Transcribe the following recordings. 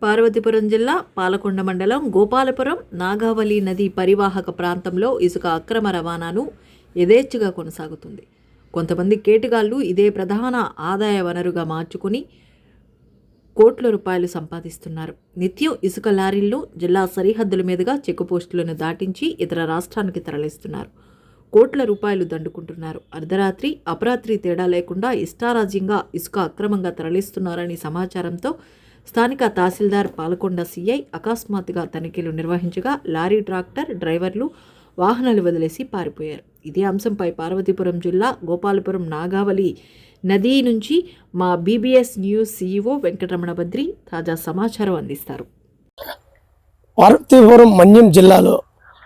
పార్వతీపురం జిల్లా పాలకొండ మండలం గోపాలపురం నాగావళి నది పరివాహక ప్రాంతంలో ఇసుక అక్రమ రవాణాను యథేచ్ఛగా కొనసాగుతుంది. కొంతమంది కేటుగాళ్లు ఇదే ప్రధాన ఆదాయ వనరుగా మార్చుకుని కోట్ల రూపాయలు సంపాదిస్తున్నారు. నిత్యం ఇసుక లారీల్లో జిల్లా సరిహద్దుల మీదుగా చెక్ పోస్టులను దాటించి ఇతర రాష్ట్రానికి తరలిస్తున్నారు. కోట్ల రూపాయలు దండుకుంటున్నారు. అర్ధరాత్రి అపరాత్రి తేడా లేకుండా ఇష్టారాజ్యంగా ఇసుక అక్రమంగా తరలిస్తున్నారని సమాచారంతో స్థానిక తహసీల్దార్ పాలకొండ సిఐ అకస్మాత్తుగా తనిఖీలు నిర్వహించగా లారీ ట్రాక్టర్ డ్రైవర్లు వాహనాలు వదిలేసి పారిపోయారు. ఇదే అంశంపై పార్వతీపురం జిల్లా గోపాలపురం నాగావళి నది నుంచి మా BBS news CEO Venkataramana Badri తాజా సమాచారం అందిస్తారు. పార్వతీపురం మన్యం జిల్లాలో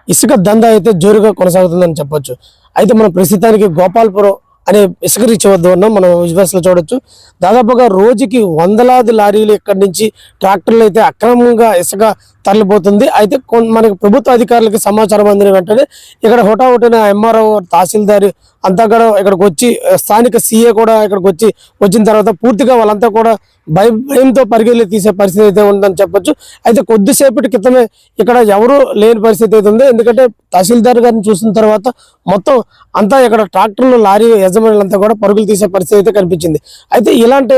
ఇసుక దందా అయితే జోరుగా కొనసాగుతుందని చెప్పొచ్చు. అయితే మనం ప్రస్తుతానికి గోపాలపురం అనే ఇసుక రీచ్ వద్ద ఉన్నాం. మనం విజువల్స్లో చూడొచ్చు. దాదాపుగా రోజుకి వందలాది లారీలు ఇక్కడి నుంచి ట్రాక్టర్లు అయితే అక్రమంగా ఇసుక తరలిపోతుంది. అయితే మనకి ప్రభుత్వ అధికారులకి సమాచారం అందిన వెంటనే ఇక్కడ హుటాహుటిన ఎంఆర్ఓ తహసీల్దార్ అంతా కూడా ఇక్కడికి వచ్చి స్థానిక సీఏ కూడా ఇక్కడికి వచ్చిన తర్వాత పూర్తిగా వాళ్ళంతా కూడా భయంతో పరిగెళ్ళి తీసే పరిస్థితి అయితే ఉందని చెప్పొచ్చు. అయితే కొద్దిసేపటి క్రితమే ఇక్కడ ఎవరు లేని పరిస్థితి అయితే ఉంది. ఎందుకంటే తహసీల్దార్ గారిని చూసిన తర్వాత మొత్తం అంతా ఇక్కడ ట్రాక్టర్లు లారీ యజమానులంతా కూడా పరుగులు తీసే పరిస్థితి అయితే కనిపించింది. అయితే ఇలాంటి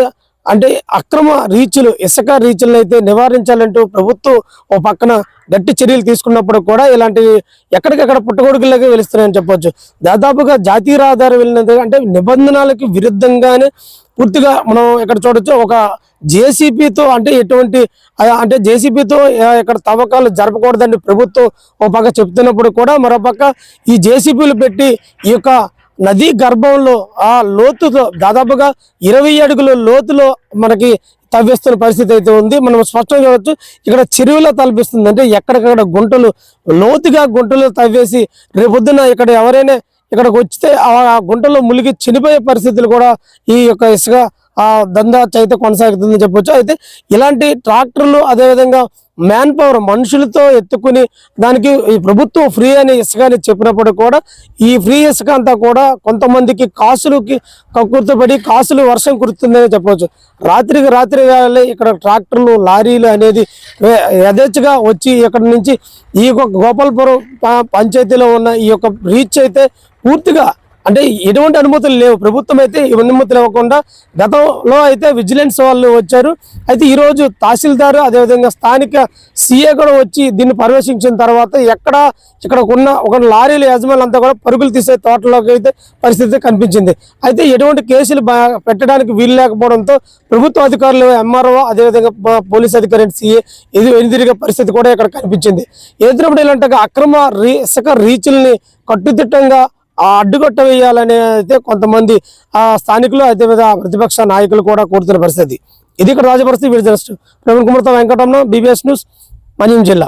అక్రమ రీచులు ఇసుక రీచులను అయితే నివారించాలంటూ ప్రభుత్వం ఓ పక్కన గట్టి చర్యలు తీసుకున్నప్పుడు కూడా ఇలాంటి ఎక్కడికక్కడ పుట్టగొడుగులకి వెలుస్తున్నాయని చెప్పొచ్చు. దాదాపుగా జాతీయ రహదారి వెళ్ళినందుకు అంటే నిబంధనలకు విరుద్ధంగానే పూర్తిగా మనం ఇక్కడ చూడొచ్చు. ఒక జేసీబీతో జేసీబీతో ఇక్కడ తవ్వకాలు జరపకూడదని ప్రభుత్వం ఒక పక్క చెప్తున్నప్పుడు కూడా మరోపక్క ఈ జేసీబీలు పెట్టి ఈ యొక్క నదీ గర్భంలో ఆ లోతుతో దాదాపుగా 20 అడుగుల లోతులో మనకి తవ్వేస్తున్న పరిస్థితి అయితే ఉంది. మనం స్పష్టంగా చూడవచ్చు. ఇక్కడ చెరువులో తలపిస్తుంది. అంటే ఎక్కడికక్కడ లోతుగా గుంటలు తవ్వేసి రేపొద్దున ఇక్కడ ఎవరైనా ఇక్కడికి వచ్చితే ఆ గుంటలో మునిగి చనిపోయే పరిస్థితులు కూడా ఈ యొక్క ఇసుక దందా అయితే కొనసాగుతుందని చెప్పొచ్చు. అయితే ఇలాంటి ట్రాక్టర్లు అదేవిధంగా మ్యాన్ పవర్ మనుషులతో ఎత్తుకుని దానికి ఈ ప్రభుత్వం ఫ్రీ అని ఇసుక అని చెప్పినప్పుడు కూడా ఈ ఫ్రీ ఇసుక అంతా కూడా కొంతమందికి కాసులకి కక్కుర్తిపడి కాసులు వర్షం కురుతుందని చెప్పవచ్చు. రాత్రికి రాత్రి వేళ ఇక్కడ ట్రాక్టర్లు లారీలు అనేది యథేచ్ఛగా వచ్చి ఇక్కడ నుంచి ఈ యొక్క గోపాలపురం పంచాయతీలో ఉన్న ఈ యొక్క రీచ్ అయితే పూర్తిగా అంటే ఎటువంటి అనుమతులు లేవు. ప్రభుత్వం అయితే అనుమతులు ఇవ్వకుండా గతంలో అయితే విజిలెన్స్ వాళ్ళు వచ్చారు. అయితే ఈరోజు తహసీల్దారు అదేవిధంగా స్థానిక సీఏ కూడా వచ్చి దీన్ని పర్యవేక్షించిన తర్వాత ఇక్కడ ఉన్న ఒక లారీల యజమానులంతా కూడా పరుగులు తీసే తోటలోకి అయితే పరిస్థితి కనిపించింది. అయితే ఎటువంటి కేసులు పెట్టడానికి వీలు లేకపోవడంతో ప్రభుత్వ అధికారులు ఎంఆర్ఓ అదేవిధంగా పోలీస్ అధికారి సీఏ ఎదురుగా పరిస్థితి కూడా ఇక్కడ కనిపించింది. ఎదురుపడి ఇలాంటి అక్రమ ఇసుక రీచుల్ని కట్టుదిట్టంగా అడ్డుకట్ట వేయాలనే అయితే కొంతమంది స్థానికులు అయితే ప్రతిపక్ష నాయకులు కూడా కోరుతున్న పరిస్థితి ఇది. ఇక్కడ రాజపరిస్థితి వీడియో జర్నలిస్ట్ ప్రవీణ్ కుమార్తో వెంకటరమణ, బీబీఎస్ న్యూస్, మన్యం జిల్లా.